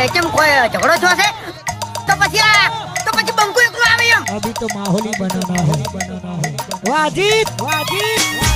કેમ કોઈ ઝઘડો થયો છે તો પછી બંકુ એકલું આવે એમ अभी तो माहौल ही बनाना है वाजिद वाजिद